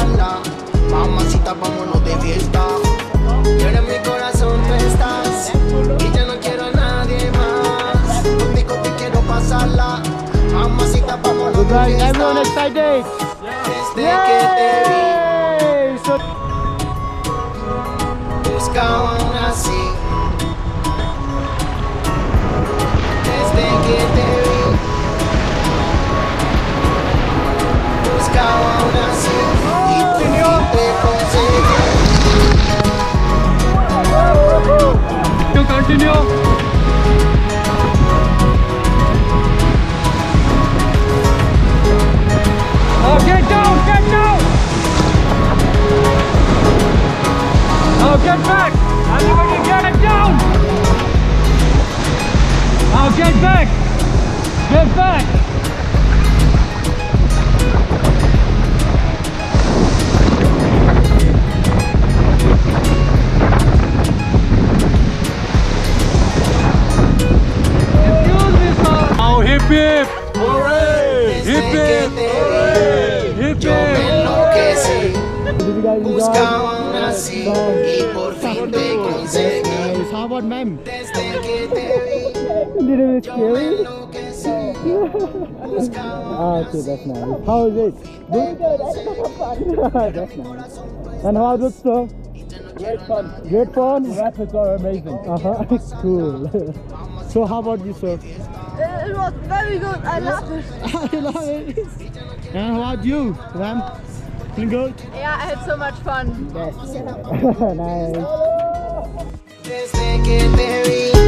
pasarla. Mamacita, vámonos de fiesta. Y ahora en mi corazón tú estás. Y ya no quiero a nadie más. Contigo te quiero pasarla. Mamacita, vámonos de fiesta. Everyone excited? Desde que te vi, So buscaba aún así. Desde que te vi, buscaba aún así. Y tú te conseguí. you continue. Oh, get down, get down. Oh, get back. Everybody get down. Oh, get back. Get back. Excuse me, sir. Oh, hip hip. Hooray. Hip hip. Hip Yo me hip. enloquecí, buscaba aún así. Y por fin te conseguí. How about ma'am? Desde que te vi, Little bit yo me enloquecí. Buscaba Okay, that's nice. How is it? Good? That's nice. And how was it, sir? Great fun. Great fun? Rapids are amazing. Cool. So how about you, sir? It was very good. I loved it. I love it. And how about you, ma'am? Feeling good? Yeah, I had so much fun. Yes. Nice. desde que te vi.